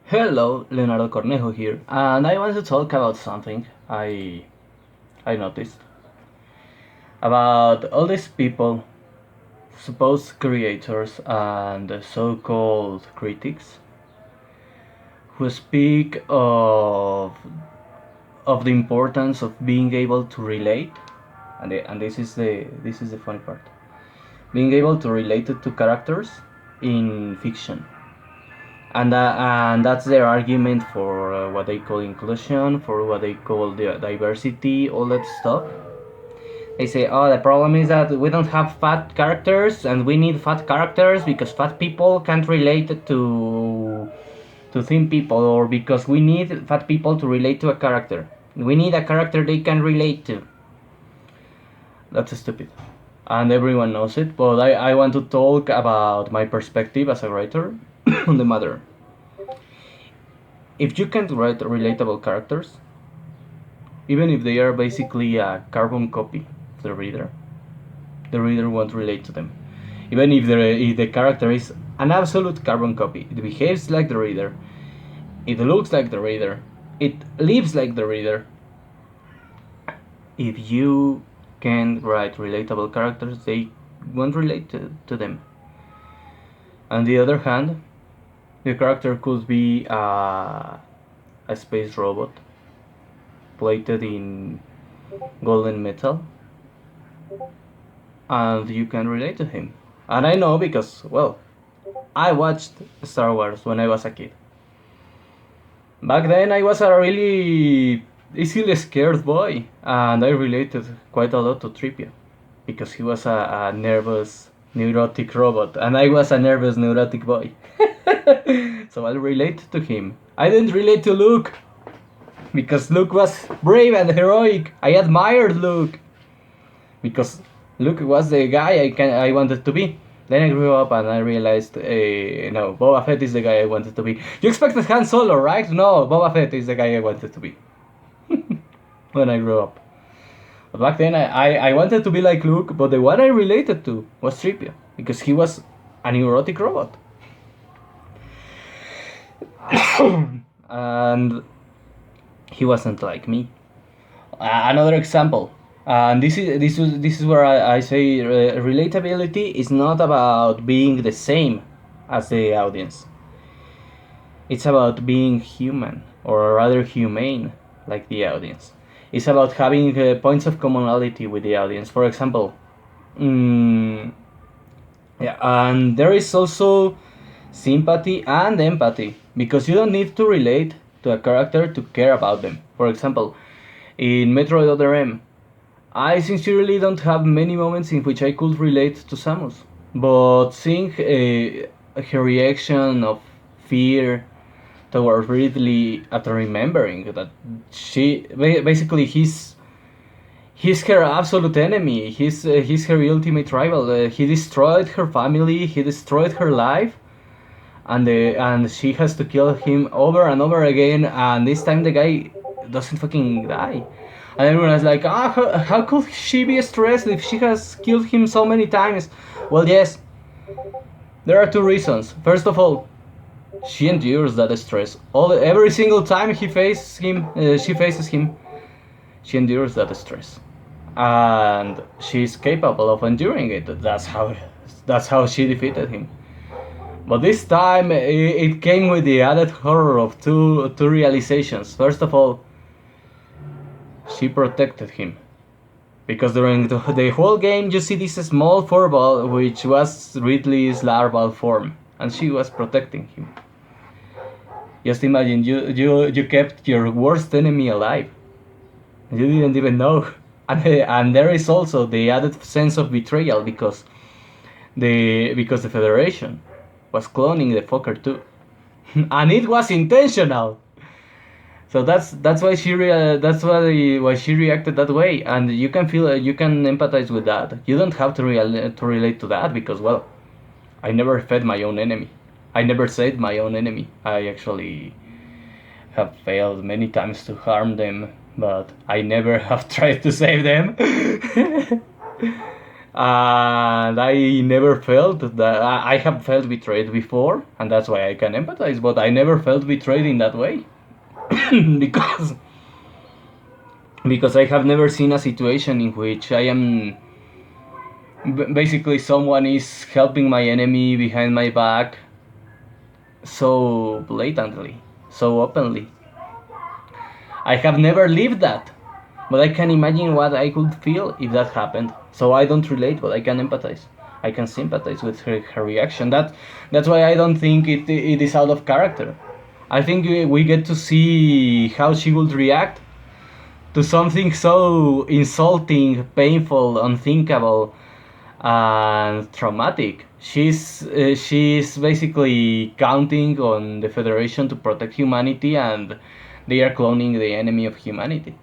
Hello, Leonardo Cornejo here, and I want to talk about something I noticed about all these people, supposed creators and so-called critics, who speak of the importance of being able to relate, and this is the funny part, being able to relate it to characters in fiction. And that's their argument for what they call inclusion, for what they call the diversity, all that stuff. They say, oh, the problem is that we don't have fat characters, and we need fat characters because fat people can't relate to thin people, or because we need fat people to relate to a character. We need a character they can relate to. That's stupid, and everyone knows it. But I want to talk about my perspective as a writer on the matter. If you can't write relatable characters, even if they are basically a carbon copy of the reader won't relate to them. Even if the character is an absolute carbon copy, it behaves like the reader, it looks like the reader, it lives like the reader. If you can't write relatable characters, they won't relate to them. On the other hand, the character could be a space robot plated in golden metal, and you can relate to him. And I know because, well, I watched Star Wars when I was a kid. Back then, I was a really easily scared boy, and I related quite a lot to Tripia because he was a nervous, neurotic robot, and I was a nervous, neurotic boy. So I related to him. I didn't relate to Luke because Luke was brave and heroic. I admired Luke because Luke was the guy I wanted to be. Then I grew up and I realized, no, Boba Fett is the guy I wanted to be. You expected Han Solo, right? No, Boba Fett is the guy I wanted to be. When I grew up. But back then I wanted to be like Luke, but the one I related to was Tripia because he was a neurotic robot. And he wasn't like me. Another example, and this is where I say relatability is not about being the same as the audience. It's about being human, or rather humane, like the audience. It's about having points of commonality with the audience. For example, yeah, and there is also sympathy and empathy because you don't need to relate to a character to care about them. For example, in Metroid Other M, I sincerely don't have many moments in which I could relate to Samus, but seeing her reaction of fear towards Ridley after remembering that basically he's her absolute enemy. He's her ultimate rival. He destroyed her family. He destroyed her life, and she has to kill him over and over again. And this time the guy doesn't fucking die. And everyone is like, how could she be stressed if she has killed him so many times? Well, yes, there are two reasons. First of all, she endures that stress. Every single time she faces him, she endures that stress, and she's capable of enduring it. That's how she defeated him. But this time it came with the added horror of two realizations. First of all, she protected him. Because during the whole game you see this small furball which was Ridley's larval form, and she was protecting him. Just imagine, you kept your worst enemy alive. You didn't even know. And there is also the added sense of betrayal because the Federation was cloning the fucker too. And it was intentional. So that's why why she reacted that way, and you can empathize with that. You don't have to relate to that because, well, I never fed my own enemy. I never saved my own enemy. I actually have failed many times to harm them, but I never have tried to save them. And I never felt that. I have felt betrayed before, and that's why I can empathize. But I never felt betrayed in that way because I have never seen a situation in which I am basically someone is helping my enemy behind my back so blatantly, so openly. I have never lived that, but I can imagine what I could feel if that happened. So I don't relate, but I can empathize. I can sympathize with her reaction. That's why I don't think it is out of character. I think we get to see how she would react to something so insulting, painful, unthinkable, and traumatic. She's basically counting on the Federation to protect humanity, and they are cloning the enemy of humanity.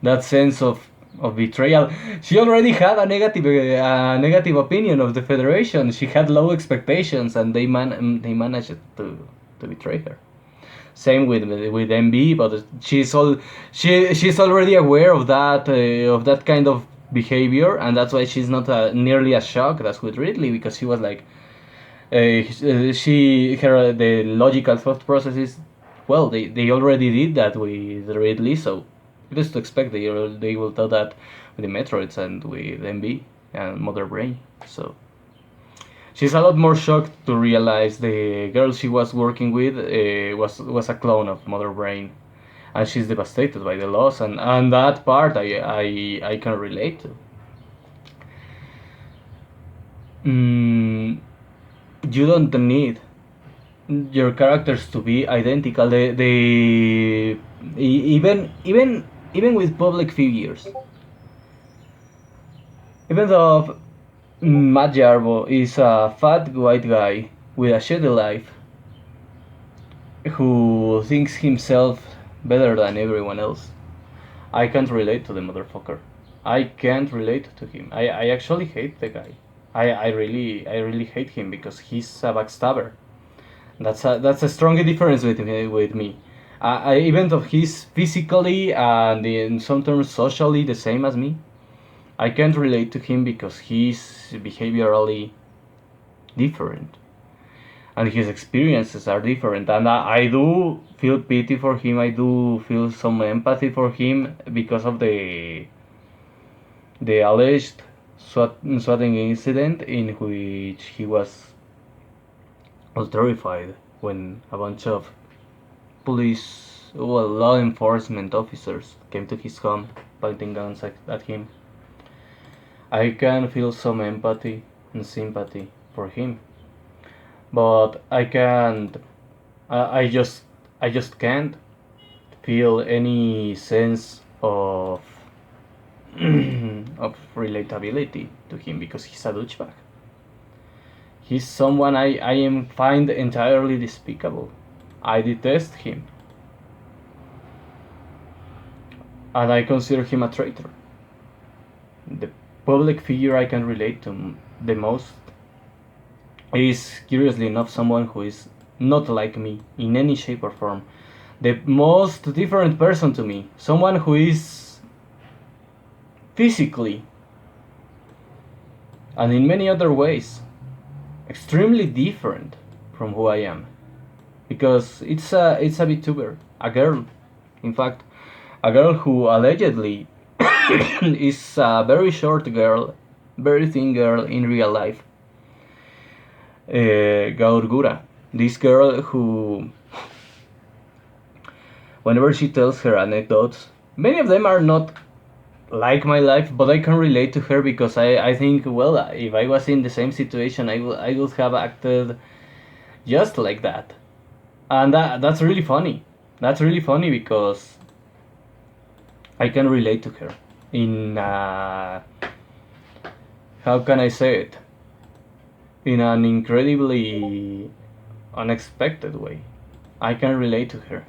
That sense of betrayal. She already had a negative opinion of the Federation. She had low expectations, and they managed to betray her. Same with MB, but she's already aware of that kind of behavior, and that's why she's not nearly as shocked as with Ridley, because she was like, she her the logical thought process is, well, they already did that with Ridley, so it is to expect they will do that with the Metroids and with MB and Mother Brain. So she's a lot more shocked to realize the girl she was working with was a clone of Mother Brain, and she's devastated by the loss, and that part I can relate to. Mm, you don't need your characters to be identical. Even with public figures, even though Matt Jarbo is a fat white guy with a shitty life who thinks himself better than everyone else, I can't relate to the motherfucker. I can't relate to him. I actually hate the guy. I really hate him because he's a backstabber. That's a strong difference with me. Even though he's physically and in some terms socially the same as me, I can't relate to him because he's behaviorally different and his experiences are different. And I do feel pity for him. I do feel some empathy for him because of the alleged swatting incident in which he was terrified when a bunch of police, well, law enforcement officers came to his home pointing guns at him. I can feel some empathy and sympathy for him, but I can't. I just can't feel any sense of of relatability to him because he's a douchebag. He's someone I am find entirely despicable. I detest him, and I consider him a traitor. The public figure I can relate to the most is, curiously enough, someone who is not like me in any shape or form. The most different person to me. Someone who is physically and in many other ways extremely different from who I am. Because it's a VTuber, a girl. In fact, a girl who allegedly is a very short girl, very thin girl in real life. Gaurgura. This girl who, whenever she tells her anecdotes, many of them are not like my life, but I can relate to her because I think, well, if I was in the same situation, I would have acted just like that. And that's really funny. That's really funny because I can relate to her in how can I say it, in an incredibly unexpected way. I can relate to her.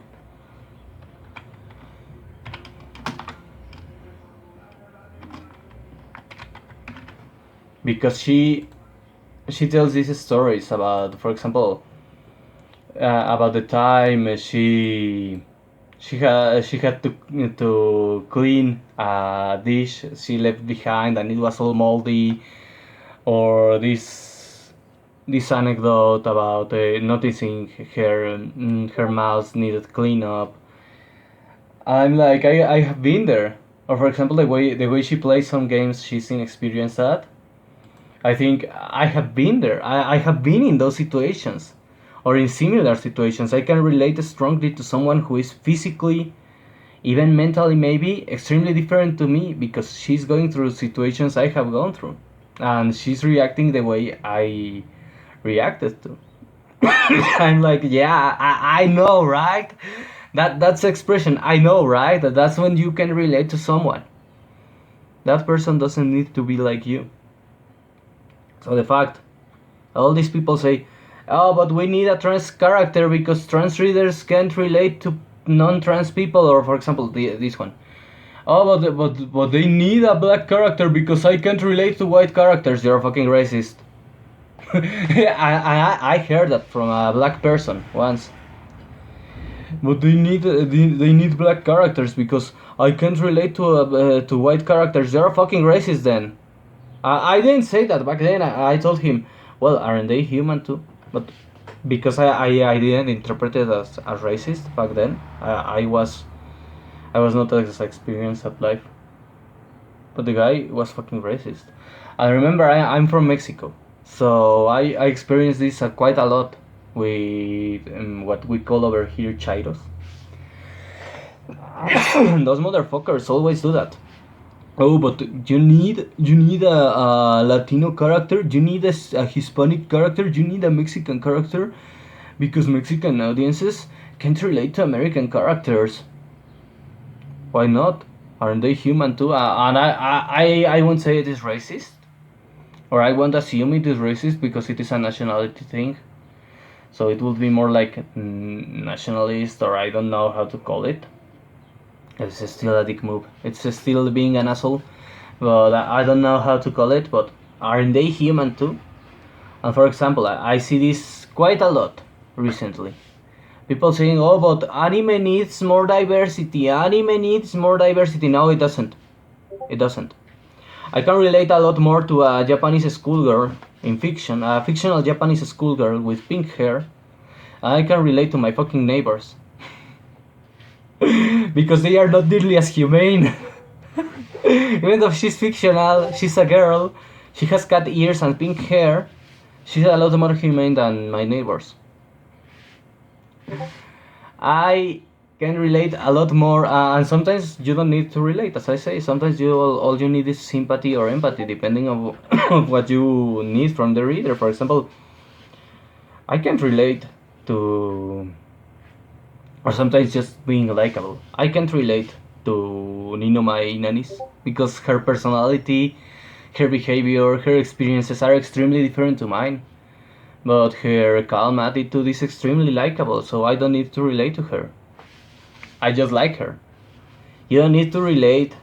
Because she tells these stories about, for example, about the time She had to clean a dish she left behind and it was all moldy, or this anecdote about noticing her mouth needed cleanup. I'm like, I have been there. Or for example, the way she plays some games she's inexperienced at. I think I have been there. I have been in those situations, or in similar situations. I can relate strongly to someone who is physically, even mentally, maybe extremely different to me because she's going through situations I have gone through, and she's reacting the way I reacted to. I'm like, yeah, I know, right? That's the expression. I know, right? That's when you can relate to someone. That person doesn't need to be like you. So the fact, all these people say, oh, but we need a trans character because trans readers can't relate to non-trans people, or for example, this one. Oh, but they need a black character because I can't relate to white characters. You're fucking racist. I heard that from a black person once. But they need black characters because I can't relate to white characters. You're fucking racist then. I didn't say that back then. I told him, well, aren't they human too? But because I didn't interpret it as racist back then, I was not as experienced at life. But the guy was fucking racist. I remember I'm from Mexico, so I experienced this quite a lot with what we call over here chairos. Those motherfuckers always do that. Oh, but you need a Latino character. You need a Hispanic character. You need a Mexican character, because Mexican audiences can't relate to American characters. Why not? Aren't they human too? And I won't say it is racist, or I won't assume it is racist because it is a nationality thing. So it would be more like nationalist, or I don't know how to call it. It's still a dick move. It's still being an asshole, but I don't know how to call it. But aren't they human too? And for example, I see this quite a lot recently. People saying, "Oh, but anime needs more diversity. Anime needs more diversity." No, it doesn't. It doesn't. I can relate a lot more to a Japanese schoolgirl in fiction, a fictional Japanese schoolgirl with pink hair. I can relate to my fucking neighbors. Because they are not nearly as humane. Even though she's fictional, she's a girl, she has cat ears and pink hair, she's a lot more humane than my neighbors. I can relate a lot more, and sometimes you don't need to relate. As I say, sometimes all you need is sympathy or empathy, depending on what you need from the reader. For example, I can't relate to, or sometimes just being likable. I can't relate to Nino Mai Nanis because her personality, her behavior, her experiences are extremely different to mine. But her calm attitude is extremely likable, so I don't need to relate to her. I just like her. You don't need to relate,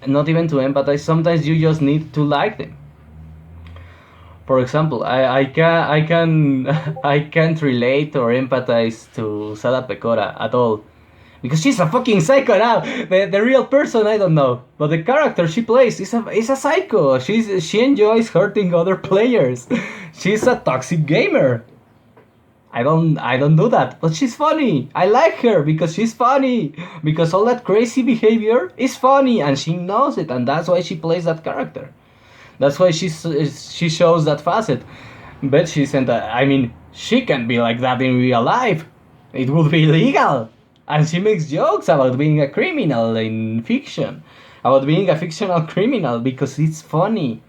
not even to empathize. Sometimes you just need to like them. For example, I can I can't relate or empathize to Sada Pecora at all. Because she's a fucking psycho now. The real person I don't know, but the character she plays is a psycho. She enjoys hurting other players. She's a toxic gamer. I don't do that, but she's funny. I like her because she's funny. Because all that crazy behavior is funny, and she knows it, and that's why she plays that character. That's why she shows that facet. But she isn't. I mean, she can be like that in real life. It would be illegal. And she makes jokes about being a criminal in fiction, about being a fictional criminal because it's funny.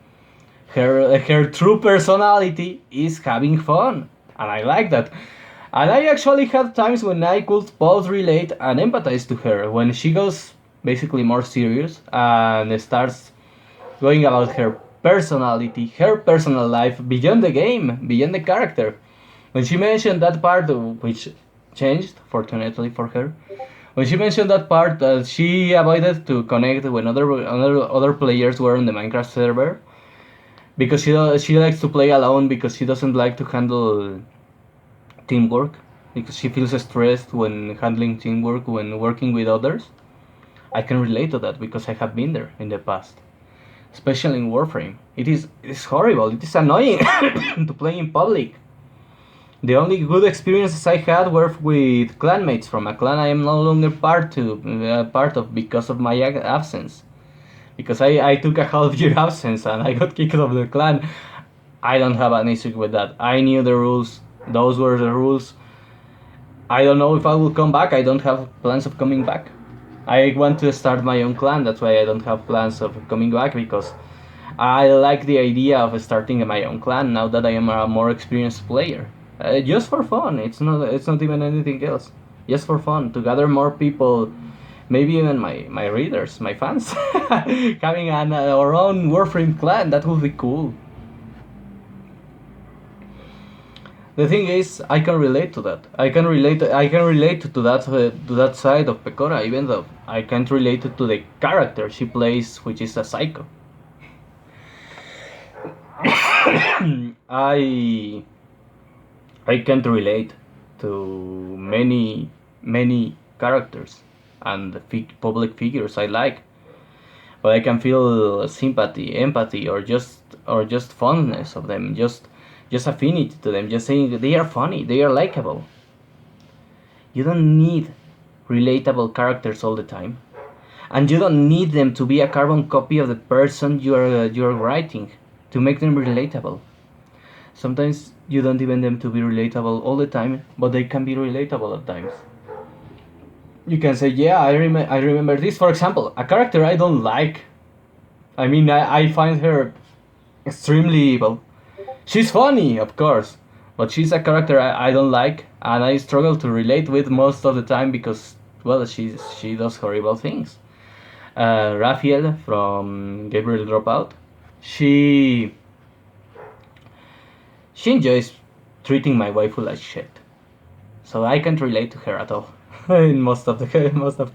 Her true personality is having fun, and I like that. And I actually had times when I could both relate and empathize to her when she goes basically more serious and starts going about her personality, her personal life beyond the game, beyond the character. When she mentioned that part, which changed fortunately for her, when she mentioned that part that she avoided to connect when other players were on the Minecraft server because she likes to play alone because she doesn't like to handle teamwork. because she feels stressed when handling teamwork, when working with others. I can relate to that because I have been there in the past, especially in Warframe. It is horrible. It is annoying to play in public. The only good experiences I had were with clanmates from a clan I am no longer part of because of my absence. Because I took a half year absence and I got kicked off the clan. I don't have an issue with that. I knew the rules. Those were the rules. I don't know if I will come back. I don't have plans of coming back. I want to start my own clan. That's why I don't have plans of coming back, because I like the idea of starting my own clan now that I am a more experienced player. Just for fun. It's not even anything else. Just for fun, to gather more people, maybe even my readers, my fans, having our own Warframe clan. That would be cool. The thing is, I can relate to that. I can relate to that side of Pecora, even though I can't relate to the character she plays, which is a psycho. I I can't relate to many characters and public figures I like, but I can feel sympathy, empathy, or just fondness of them, just affinity to them, just saying they are funny, they are likable. You don't need relatable characters all the time, and you don't need them to be a carbon copy of the person you are writing to make them relatable. Sometimes you don't even them to be relatable all the time, but they can be relatable at times. You can say, yeah, I remember this. For example, a character I don't like. I mean, I find her extremely evil. She's funny, of course, but she's a character I don't like, and I struggle to relate with most of the time because, well, she does horrible things. Raphael from Gabriel Dropout, she she enjoys treating my waifu like shit, so I can't relate to her at all in most of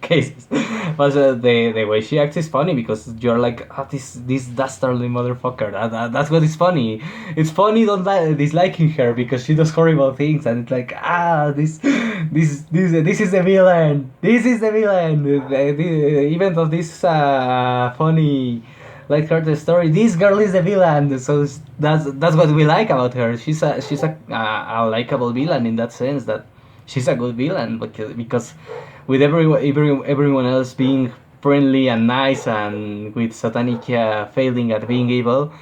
cases. But the way she acts is funny because you're like, ah, this dastardly motherfucker. That's what is funny. It's funny don't disliking her because she does horrible things, and it's like, this is the villain. This is the villain. Even though this is a funny, light-hearted story, this girl is the villain. So that's what we like about her. She's a likable villain in that sense, that she's a good villain, because with everyone else being friendly and nice, and with Satanica failing at being evil,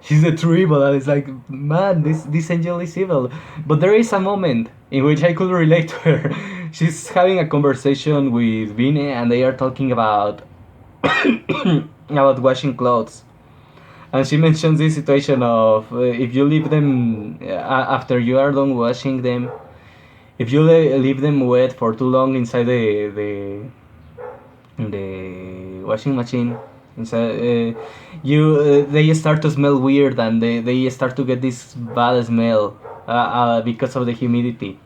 she's the true evil. And it's like, man, this angel is evil. But there is a moment in which I could relate to her. She's having a conversation with Vine, and they are talking about about washing clothes. And she mentions this situation of, if you leave them after you are done washing them, if you leave them wet for too long inside the washing machine, inside, they start to smell weird, and they start to get this bad smell because of the humidity.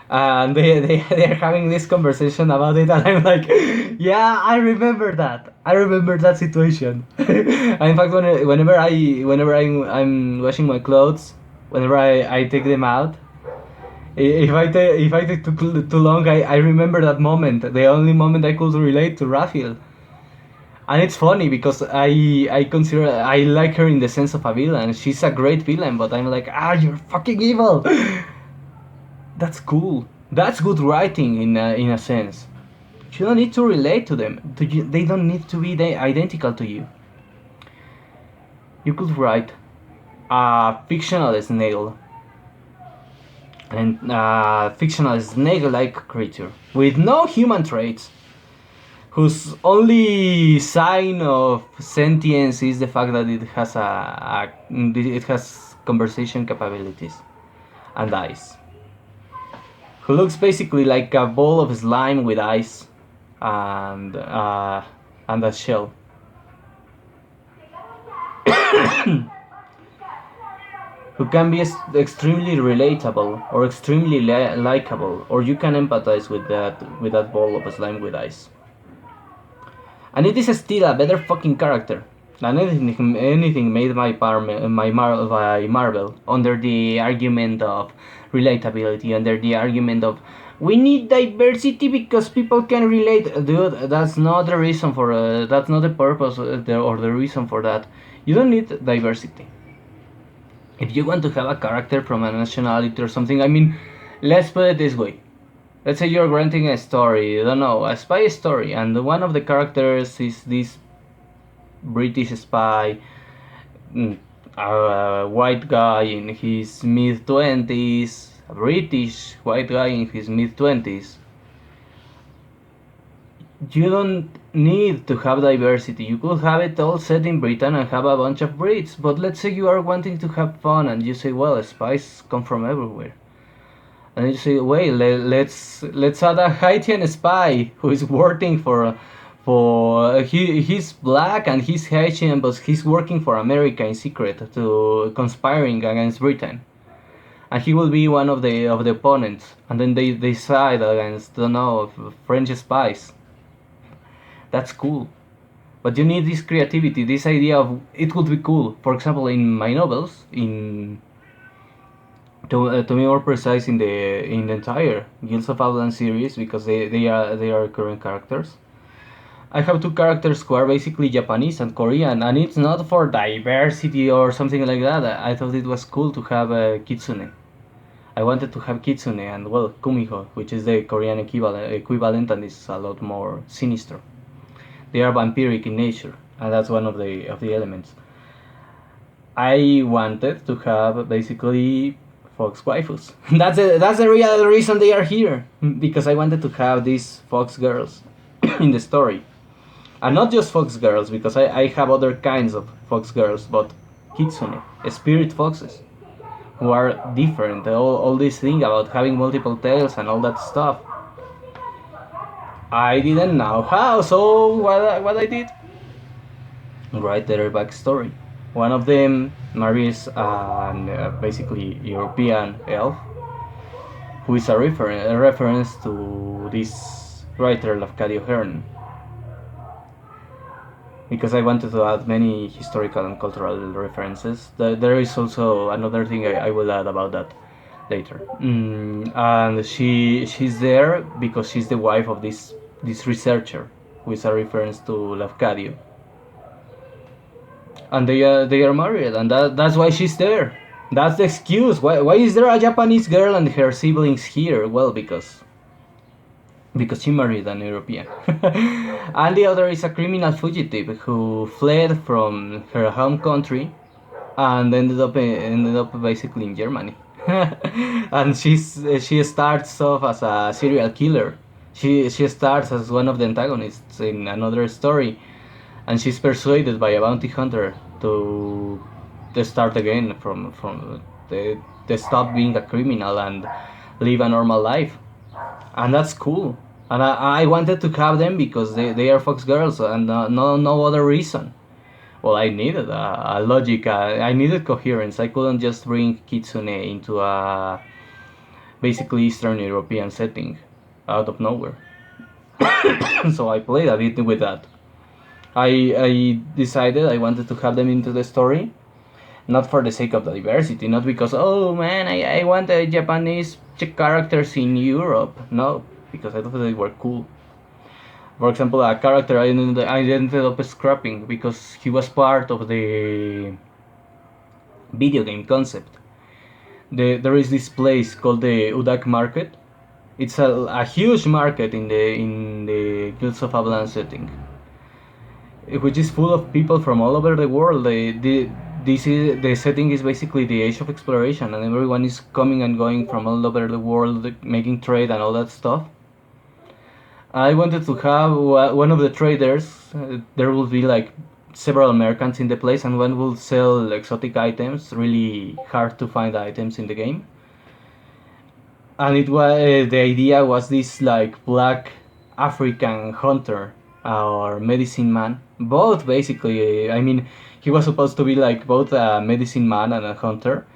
And they're having this conversation about it, and I'm like, yeah, I remember that situation. And in fact, whenever I'm washing my clothes, whenever I take them out, if I take too long, I remember that moment, the only moment I could relate to Raphael. And it's funny because I like her in the sense of a villain. She's a great villain, but I'm like, you're fucking evil. That's cool. That's good writing in a sense. You don't need to relate to them. They don't need to be identical to you. You could write a fictional snail, and a fictional snake-like creature with no human traits, whose only sign of sentience is the fact that it has conversation capabilities and eyes. Who looks basically like a ball of slime with eyes and a shell. Who can be extremely relatable or extremely likable, or you can empathize with that ball of slime with eyes. And it is still a better fucking character. than anything made by Marvel under the argument of relatability, under the argument of we need diversity because people can relate. Dude, that's not the reason for that's not the purpose or the reason for that. You don't need diversity. If you want to have a character from a nationality or something, I mean, let's put it this way. Let's say you're granting a story, I don't know, a spy story, and one of the characters is this British spy, mm, a white guy in his mid 20s, a British white guy in his mid 20s. You don't need to have diversity. You could have it all set in Britain and have a bunch of Brits, but let's say you are wanting to have fun and you say, well, spies come from everywhere. And you say, wait, let's add a Haitian spy who is working he's black and he's Haitian, but he's working for America in secret to conspiring against Britain, and he will be one of the opponents, and then they side against, don't know, French spies. That's cool. But you need this creativity, this idea of it would be cool. For example, in my novels, to be more precise, in the entire Guilds of Outland series, because they are current characters. I have two characters who are basically Japanese and Korean, and it's not for diversity or something like that. I thought it was cool to have a Kitsune. I wanted to have Kitsune and, well, Kumiho, which is the Korean equivalent and is a lot more sinister. They are vampiric in nature, and that's one of the elements. I wanted to have basically fox waifus. That's the real reason they are here, because I wanted to have these fox girls in the story, and not just fox girls, because I have other kinds of fox girls, but kitsune, spirit foxes, who are different. All this thing about having multiple tails and all that stuff. I didn't know how, so what I did? Write their backstory. One of them marries an basically European elf, who is a reference to this writer Lafcadio Hearn, because I wanted to add many historical and cultural references. There is also another thing I will add about that later. And she's there because she's the wife of this researcher, who is a reference to Lafcadio. And they are married, and that's why she's there. That's the excuse. Why is there a Japanese girl and her siblings here? Well, because she married an European. And the other is a criminal fugitive who fled from her home country and ended up basically in Germany. And she starts off as a serial killer. She starts as one of the antagonists in another story, and she's persuaded by a bounty hunter to start again from the stop being a criminal and live a normal life, and that's cool. And I wanted to have them because they are fox girls, and no other reason. Well, I needed a logic. I needed coherence. I couldn't just bring Kitsune into a basically Eastern European setting out of nowhere. So I played a bit with that. I decided I wanted to have them into the story, not for the sake of the diversity, not because, oh man, I want Japanese characters in Europe. No, because I thought they were cool. For example, a character I ended up scrapping because he was part of the video game concept. There is this place called the Udak Market. It's a huge market in the Guilds of Avalon setting, which is full of people from all over the world. The setting is basically the age of exploration, and everyone is coming and going from all over the world, making trade and all that stuff. I wanted to have one of the traders. There will be like several merchants in the place, and one will sell exotic items, really hard to find items in the game. And the idea was this like black African hunter or medicine man, both basically. I mean, he was supposed to be like both a medicine man and a hunter,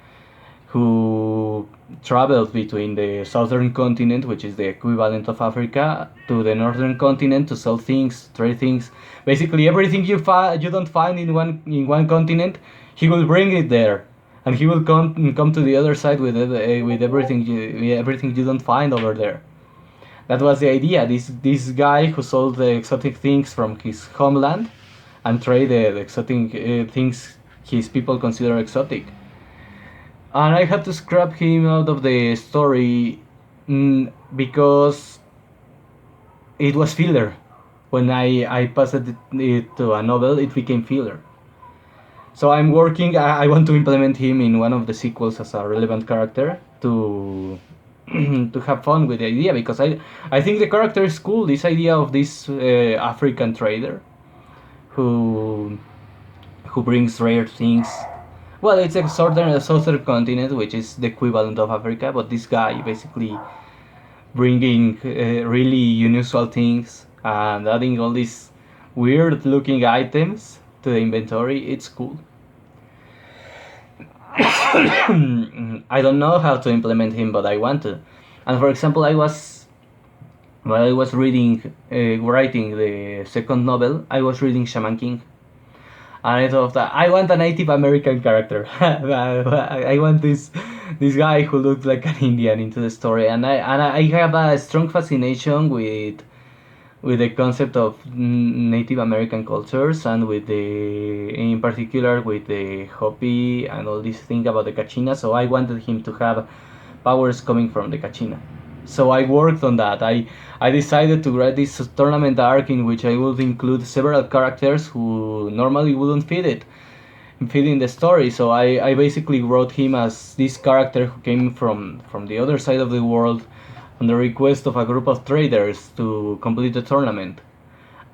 who who traveled between the southern continent, which is the equivalent of Africa, to the northern continent to sell things, trade things. Basically, everything you don't find in one continent, he will bring it there, and he will come to the other side with everything you don't find over there. That was the idea. This guy who sold the exotic things from his homeland and trade the exotic things his people consider exotic. And I had to scrap him out of the story because it was filler. When I passed it to a novel, it became filler. So I'm working. I want to implement him in one of the sequels as a relevant character to to have fun with the idea, because I think the character is cool. This idea of this African trader who brings rare things. Well, it's a southern continent, which is the equivalent of Africa, but this guy basically bringing really unusual things and adding all these weird looking items to the inventory. It's cool. I don't know how to implement him, but I want to. And for example, while I was writing the second novel, I was reading Shaman King, and I thought that I want a Native American character. I want this guy who looks like an Indian into the story, and I have a strong fascination with the concept of Native American cultures, and with the in particular with the Hopi and all this thing about the Kachina. So I wanted him to have powers coming from the Kachina. So I worked on that. I decided to write this tournament arc in which I would include several characters who normally wouldn't fit in the story. So I basically wrote him as this character who came from the other side of the world on the request of a group of traders to complete the tournament.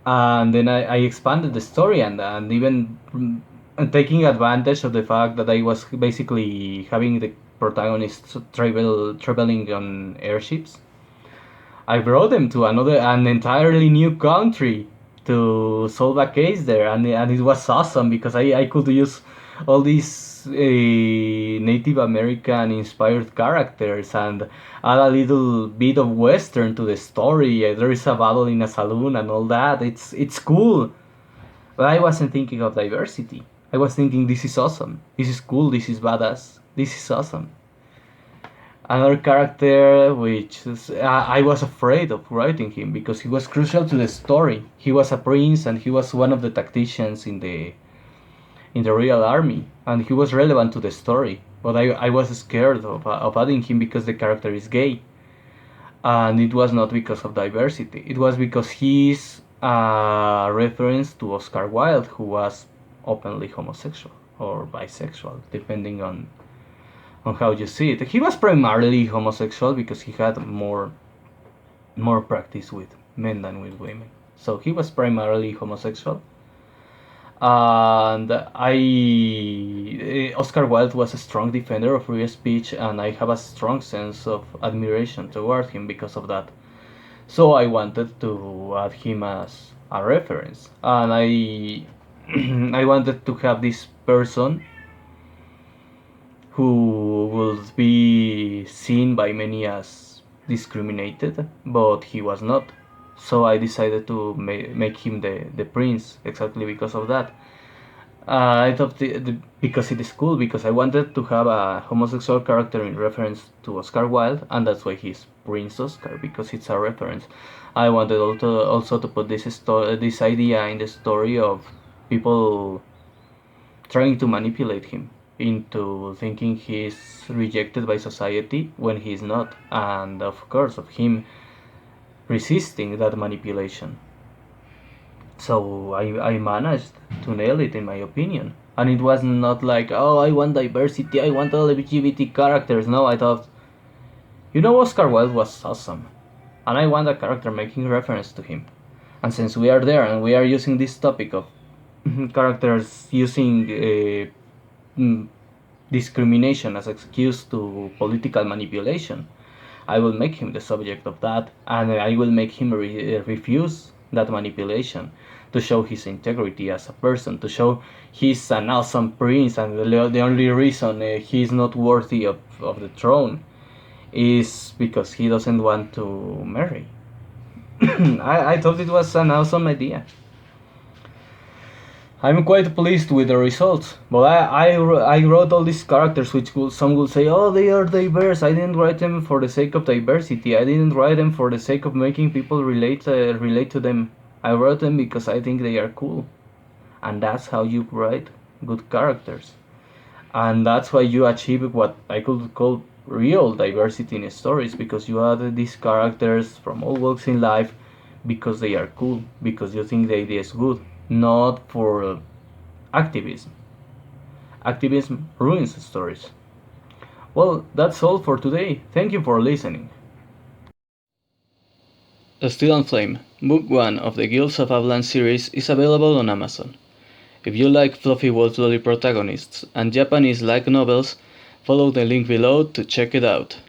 And then I expanded the story, and even taking advantage of the fact that I was basically having the protagonists traveling on airships. I brought them to an entirely new country to solve a case there, and it was awesome because I could use all these Native American inspired characters and add a little bit of Western to the story. There is a battle in a saloon and all that. It's cool, but I wasn't thinking of diversity. I was thinking, this is awesome. This is cool. This is badass. This is awesome. Another character which I was afraid of writing him because he was crucial to the story. He was a prince and he was one of the tacticians in the real army, and he was relevant to the story. But I was scared of adding him because the character is gay, and it was not because of diversity. It was because he's a reference to Oscar Wilde, who was openly homosexual or bisexual, depending on how you see it. He was primarily homosexual because he had more practice with men than with women. So he was primarily homosexual. And Oscar Wilde was a strong defender of free speech, and I have a strong sense of admiration toward him because of that. So I wanted to add him as a reference, and I I wanted to have this person who would be seen by many as discriminated, but he was not. So I decided to make him the prince exactly because of that. I thought because it is cool, because I wanted to have a homosexual character in reference to Oscar Wilde, and that's why he's Prince Oscar, because it's a reference. I wanted also to put this idea in the story of people trying to manipulate him into thinking he's rejected by society when he's not, and of course of him resisting that manipulation. So I managed to nail it, in my opinion. And it was not like, oh, I want diversity, I want LGBT characters. No, I thought, Oscar Wilde was awesome, and I want a character making reference to him. And since we are there and we are using this topic of characters using discrimination as excuse to political manipulation, I will make him the subject of that, and I will make him refuse that manipulation to show his integrity as a person, to show he's an awesome prince, and the only reason he's not worthy of the throne is because he doesn't want to marry. I thought it was an awesome idea. I'm quite pleased with the results, but I wrote all these characters which some will say, oh, they are diverse. I didn't write them for the sake of diversity. I didn't write them for the sake of making people relate to them. I wrote them because I think they are cool, and that's how you write good characters, and that's why you achieve what I could call real diversity in stories, because you add these characters from all walks in life because they are cool, because you think the idea is good, not for activism. Activism ruins stories. Well, that's all for today. Thank you for listening. Steel and Flame, Book 1 of the Guilds of Avalanche series, is available on Amazon. If you like fluffy wolf-lolly protagonists and Japanese light novels, follow the link below to check it out.